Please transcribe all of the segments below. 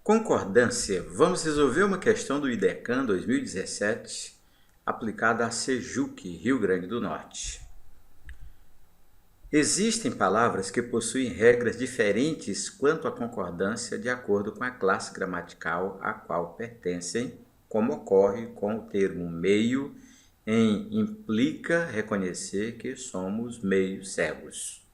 Concordância. Vamos resolver uma questão do IDECAN 2017, aplicada a Sejuque, Rio Grande do Norte. Existem palavras que possuem regras diferentes quanto à concordância de acordo com a classe gramatical a qual pertencem, como ocorre com o termo meio em implica reconhecer que somos meio cegos.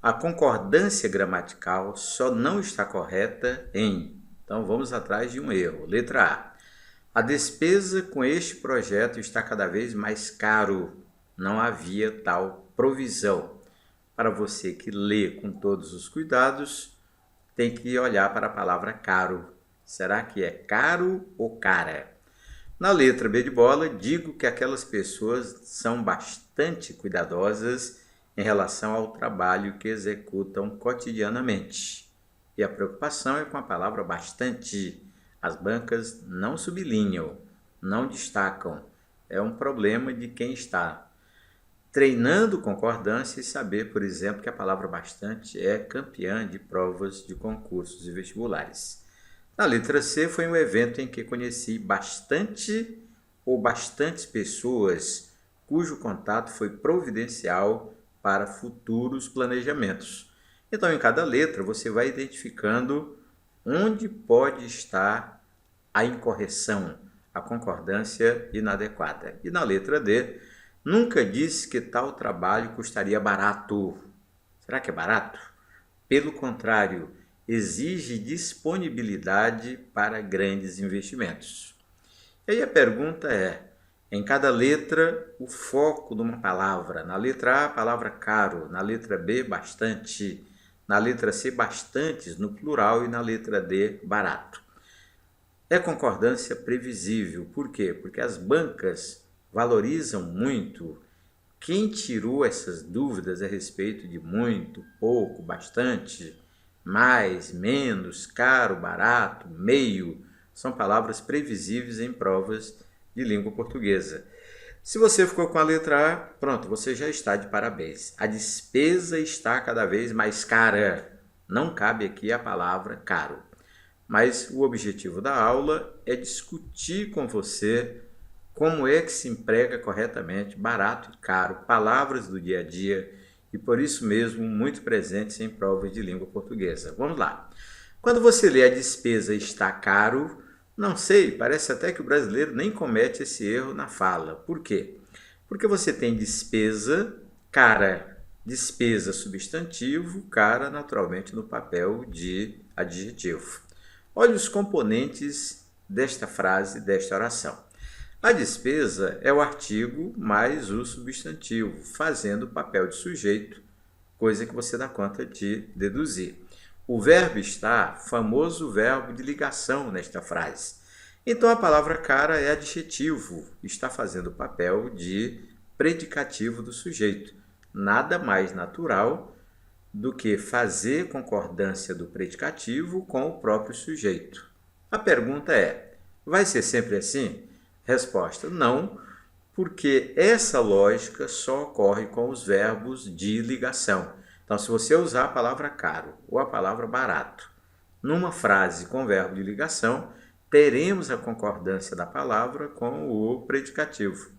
A concordância gramatical só não está correta em... Então vamos atrás de um erro. Letra A. A despesa com este projeto está cada vez mais caro. Não havia tal provisão. Para você que lê com todos os cuidados, tem que olhar para a palavra caro. Será que é caro ou cara? Na letra B de bola, digo que aquelas pessoas são bastante cuidadosas em relação ao trabalho que executam cotidianamente. E a preocupação é com a palavra bastante. As bancas não sublinham, não destacam. É um problema de quem está treinando concordância e saber, por exemplo, que a palavra bastante é campeã de provas de concursos e vestibulares. Na letra C foi um evento em que conheci bastante ou bastantes pessoas cujo contato foi providencial para futuros planejamentos. Então, em cada letra, você vai identificando onde pode estar a incorreção, a concordância inadequada. E na letra D, nunca disse que tal trabalho custaria barato. Será que é barato? Pelo contrário, exige disponibilidade para grandes investimentos. E aí a pergunta é, em cada letra, o foco de uma palavra. Na letra A, a palavra caro. Na letra B, bastante. Na letra C, bastantes, no plural. E na letra D, barato. É concordância previsível. Por quê? Porque as bancas valorizam muito. Quem tirou essas dúvidas a respeito de muito, pouco, bastante, mais, menos, caro, barato, meio, são palavras previsíveis em provas de língua portuguesa. Se você ficou com a letra A, pronto, você já está de parabéns. A despesa está cada vez mais cara. Não cabe aqui a palavra caro. Mas o objetivo da aula é discutir com você como é que se emprega corretamente barato e caro, palavras do dia a dia e por isso mesmo muito presentes em provas de língua portuguesa. Vamos lá. Quando você lê a despesa está caro, não sei, parece até que o brasileiro nem comete esse erro na fala. Por quê? Porque você tem despesa, cara, despesa substantivo, cara naturalmente no papel de adjetivo. Olha os componentes desta frase, desta oração. A despesa é o artigo mais o substantivo, fazendo o papel de sujeito, coisa que você dá conta de deduzir. O verbo estar, famoso verbo de ligação nesta frase. Então a palavra cara é adjetivo, está fazendo o papel de predicativo do sujeito. Nada mais natural do que fazer concordância do predicativo com o próprio sujeito. A pergunta é, vai ser sempre assim? Resposta, não, porque essa lógica só ocorre com os verbos de ligação. Então, se você usar a palavra caro ou a palavra barato numa frase com verbo de ligação, teremos a concordância da palavra com o predicativo.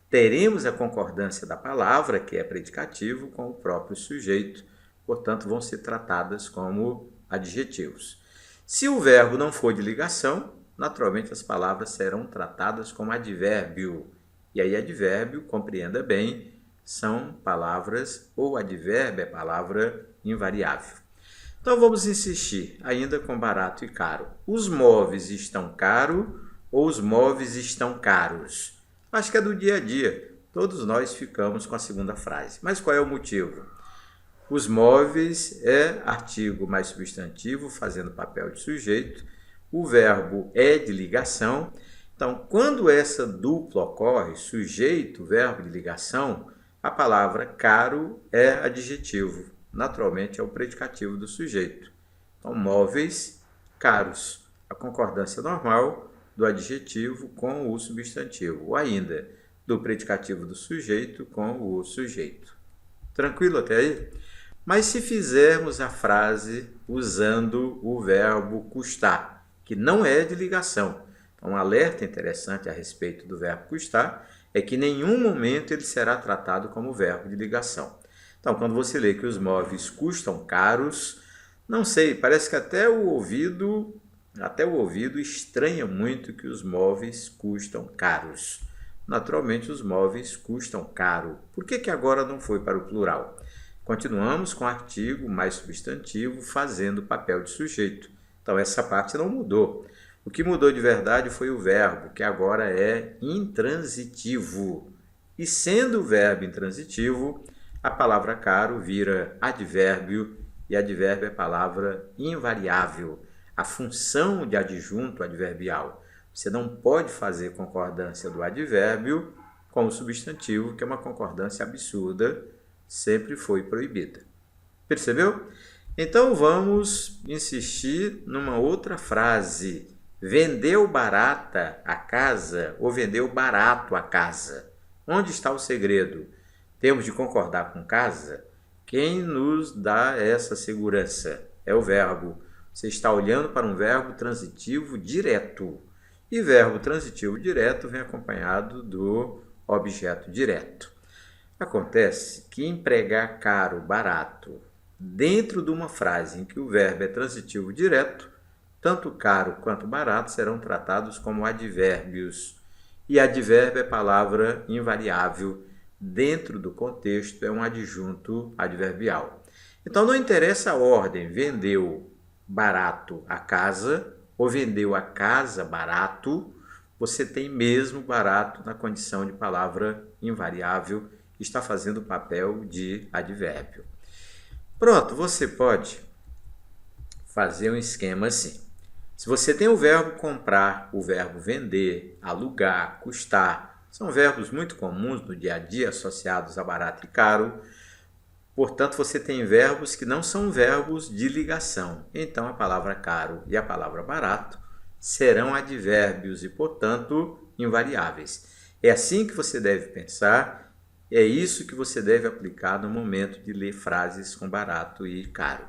Teremos a concordância da palavra, que é predicativo, com o próprio sujeito. Portanto, vão ser tratadas como adjetivos. Se o verbo não for de ligação, naturalmente as palavras serão tratadas como advérbio. E aí advérbio, compreenda bem, são palavras, ou advérbio é palavra invariável. Então vamos insistir, ainda com barato e caro. Os móveis estão caros ou os móveis estão caros? Acho que é do dia a dia. Todos nós ficamos com a segunda frase. Mas qual é o motivo? Os móveis é artigo mais substantivo, fazendo papel de sujeito. O verbo é de ligação. Então, quando essa dupla ocorre, sujeito, verbo de ligação, a palavra caro é adjetivo. Naturalmente, é o predicativo do sujeito. Então, móveis caros. A concordância normal do adjetivo com o substantivo. Ou ainda, do predicativo do sujeito com o sujeito. Tranquilo até aí? Mas se fizermos a frase usando o verbo custar, que não é de ligação, um alerta interessante a respeito do verbo custar é que em nenhum momento ele será tratado como verbo de ligação. Então, quando você lê que os móveis custam caros, não sei, parece que até o ouvido estranha muito que os móveis custam caros. Naturalmente, os móveis custam caro. Por que agora não foi para o plural? Continuamos com artigo mais substantivo fazendo o papel de sujeito. Então, essa parte não mudou. O que mudou de verdade foi o verbo, que agora é intransitivo. E sendo o verbo intransitivo, a palavra caro vira advérbio, e advérbio é palavra invariável, a função de adjunto adverbial. Você não pode fazer concordância do advérbio com o substantivo, que é uma concordância absurda, sempre foi proibida. Percebeu? Então vamos insistir numa outra frase. Vendeu barata a casa ou vendeu barato a casa? Onde está o segredo? Temos de concordar com casa? Quem nos dá essa segurança? É o verbo. Você está olhando para um verbo transitivo direto. E verbo transitivo direto vem acompanhado do objeto direto. Acontece que empregar caro, barato, dentro de uma frase em que o verbo é transitivo direto, tanto caro quanto barato serão tratados como advérbios. E advérbio é palavra invariável. Dentro do contexto é um adjunto adverbial. Então não interessa a ordem, vendeu barato a casa ou vendeu a casa barato, você tem mesmo barato na condição de palavra invariável, está fazendo o papel de advérbio. Pronto, você pode fazer um esquema assim. Se você tem o verbo comprar, o verbo vender, alugar, custar, são verbos muito comuns no dia a dia associados a barato e caro. Portanto, você tem verbos que não são verbos de ligação. Então, a palavra caro e a palavra barato serão advérbios e, portanto, invariáveis. É assim que você deve pensar, é isso que você deve aplicar no momento de ler frases com barato e caro.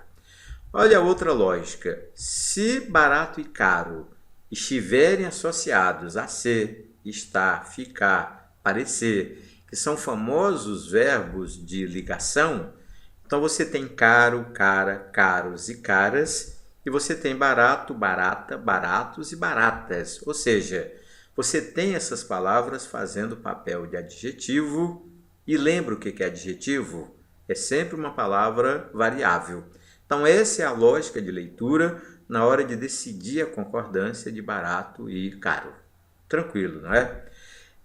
Olha a outra lógica. Se barato e caro estiverem associados a ser, estar, ficar, parecer, que são famosos verbos de ligação, então você tem caro, cara, caros e caras, e você tem barato, barata, baratos e baratas. Ou seja, você tem essas palavras fazendo papel de adjetivo, e lembra o que é adjetivo? É sempre uma palavra variável. Então essa é a lógica de leitura na hora de decidir a concordância de barato e caro. Tranquilo, não é?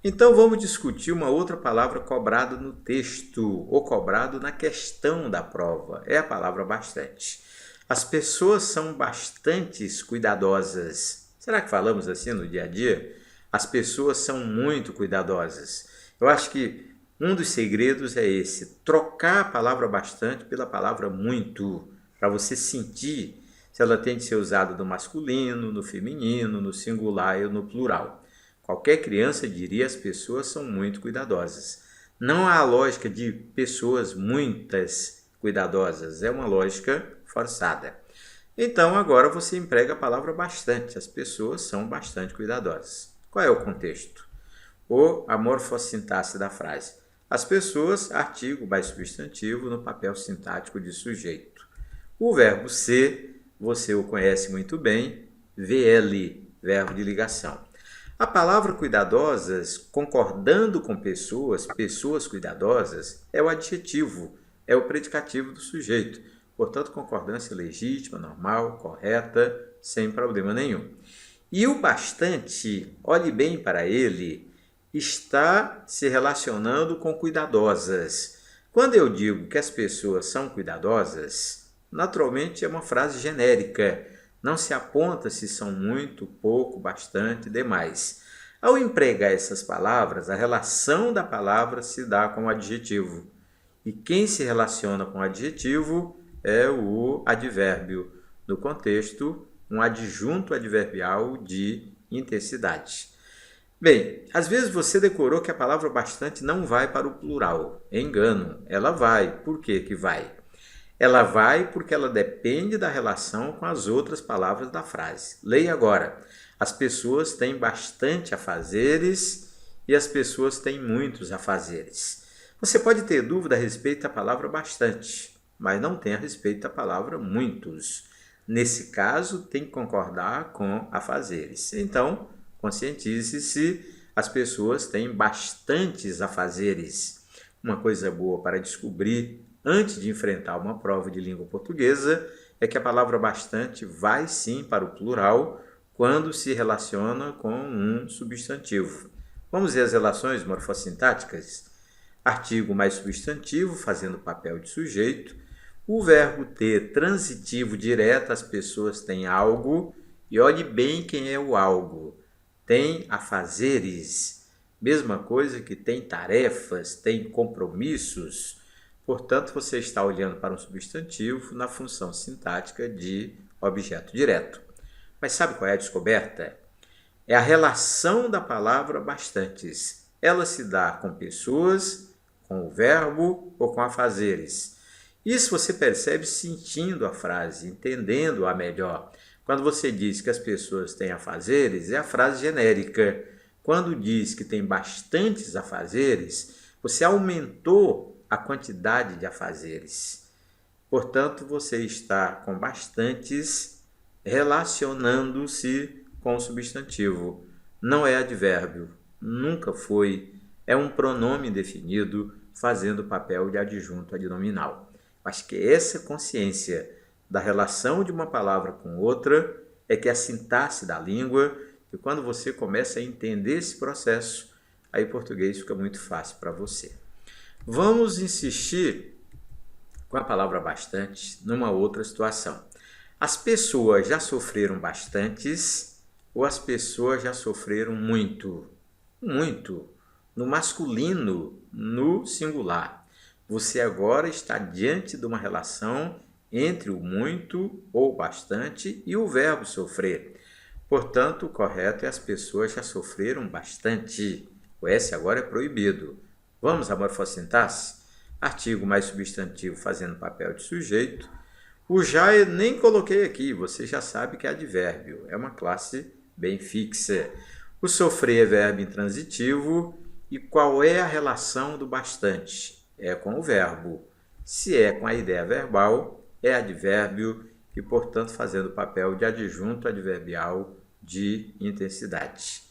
Então vamos discutir uma outra palavra cobrada no texto ou cobrado na questão da prova. É a palavra bastante. As pessoas são bastante cuidadosas. Será que falamos assim no dia a dia? As pessoas são muito cuidadosas. Eu acho que um dos segredos é esse, trocar a palavra bastante pela palavra muito, para você sentir se ela tem de ser usada no masculino, no feminino, no singular ou no plural. Qualquer criança diria as pessoas são muito cuidadosas. Não há a lógica de pessoas muitas cuidadosas, é uma lógica forçada. Então agora você emprega a palavra bastante, as pessoas são bastante cuidadosas. Qual é o contexto? Ou a morfossintaxe da frase. As pessoas, artigo mais substantivo no papel sintático de sujeito. O verbo ser, você o conhece muito bem, VL, verbo de ligação. A palavra cuidadosas, concordando com pessoas, pessoas cuidadosas, é o adjetivo, é o predicativo do sujeito. Portanto, concordância legítima, normal, correta, sem problema nenhum. E o bastante, olhe bem para ele, está se relacionando com cuidadosas. Quando eu digo que as pessoas são cuidadosas, naturalmente é uma frase genérica. Não se aponta se são muito, pouco, bastante, demais. Ao empregar essas palavras, a relação da palavra se dá com o adjetivo. E quem se relaciona com o adjetivo é o advérbio. No contexto, um adjunto adverbial de intensidade. Bem, às vezes você decorou que a palavra bastante não vai para o plural. Engano, ela vai. Por que vai? Ela vai porque ela depende da relação com as outras palavras da frase. Leia agora. As pessoas têm bastante afazeres e as pessoas têm muitos afazeres. Você pode ter dúvida a respeito da palavra bastante, mas não tem a respeito da palavra muitos. Nesse caso, tem que concordar com afazeres. Então, conscientize-se, as pessoas têm bastantes afazeres. Uma coisa boa para descobrir antes de enfrentar uma prova de língua portuguesa é que a palavra bastante vai sim para o plural quando se relaciona com um substantivo. Vamos ver as relações morfossintáticas? Artigo mais substantivo, fazendo o papel de sujeito. O verbo ter transitivo direto, as pessoas têm algo, e olhe bem quem é o algo. Tem afazeres, mesma coisa que tem tarefas, tem compromissos. Portanto, você está olhando para um substantivo na função sintática de objeto direto. Mas sabe qual é a descoberta? É a relação da palavra bastantes. Ela se dá com pessoas, com o verbo ou com afazeres. Isso você percebe sentindo a frase, entendendo-a melhor. Quando você diz que as pessoas têm afazeres, é a frase genérica. Quando diz que tem bastantes afazeres, você aumentou a quantidade de afazeres. Portanto, você está com bastantes relacionando-se com o substantivo. Não é advérbio, nunca foi. É um pronome definido fazendo o papel de adjunto adnominal. Acho que essa consciência da relação de uma palavra com outra é que é a sintaxe da língua, e quando você começa a entender esse processo, aí o português fica muito fácil para você. Vamos insistir com a palavra bastante numa outra situação. As pessoas já sofreram bastantes ou as pessoas já sofreram muito? Muito. No masculino, no singular. Você agora está diante de uma relação entre o muito ou bastante e o verbo sofrer. Portanto, o correto é as pessoas já sofreram bastante. O S agora é proibido. Vamos à morfossintaxe? Artigo mais substantivo fazendo papel de sujeito. O já eu nem coloquei aqui, você já sabe que é advérbio, é uma classe bem fixa. O sofrer é verbo intransitivo e qual é a relação do bastante? É com o verbo. Se é com a ideia verbal, é advérbio e, portanto, fazendo o papel de adjunto adverbial de intensidade.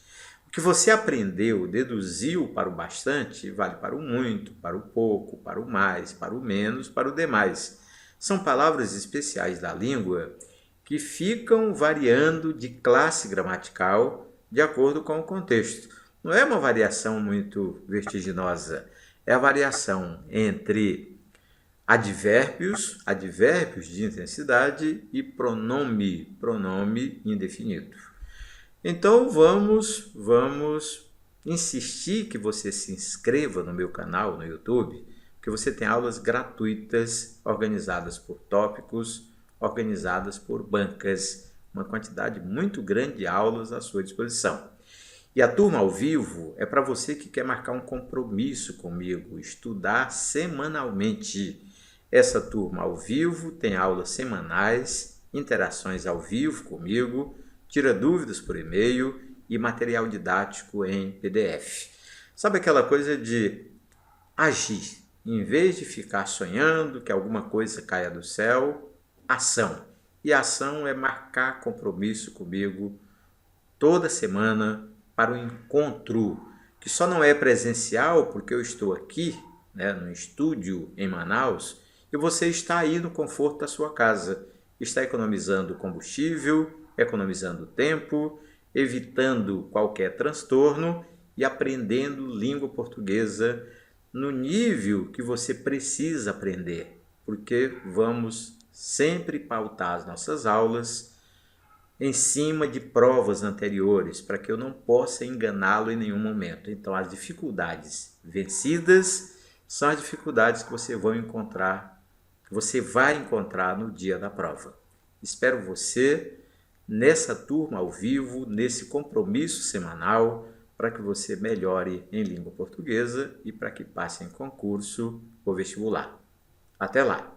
O que você aprendeu, deduziu para o bastante, vale para o muito, para o pouco, para o mais, para o menos, para o demais. São palavras especiais da língua que ficam variando de classe gramatical de acordo com o contexto. Não é uma variação muito vertiginosa, é a variação entre advérbios de intensidade e pronome indefinido. Então vamos insistir que você se inscreva no meu canal no YouTube, porque você tem aulas gratuitas organizadas por tópicos, organizadas por bancas, uma quantidade muito grande de aulas à sua disposição. E a turma ao vivo é para você que quer marcar um compromisso comigo, estudar semanalmente. Essa turma ao vivo tem aulas semanais, interações ao vivo comigo, tira dúvidas por e-mail e material didático em PDF. Sabe aquela coisa de agir? Em vez de ficar sonhando que alguma coisa caia do céu, ação. E a ação é marcar compromisso comigo toda semana para o encontro, que só não é presencial porque eu estou aqui, no estúdio em Manaus, e você está aí no conforto da sua casa. Está economizando combustível, economizando tempo, evitando qualquer transtorno e aprendendo língua portuguesa no nível que você precisa aprender, porque vamos sempre pautar as nossas aulas em cima de provas anteriores, para que eu não possa enganá-lo em nenhum momento. Então, as dificuldades vencidas são as dificuldades que você vai encontrar no dia da prova. Espero você nessa turma ao vivo, nesse compromisso semanal, para que você melhore em língua portuguesa e para que passe em concurso ou vestibular. Até lá!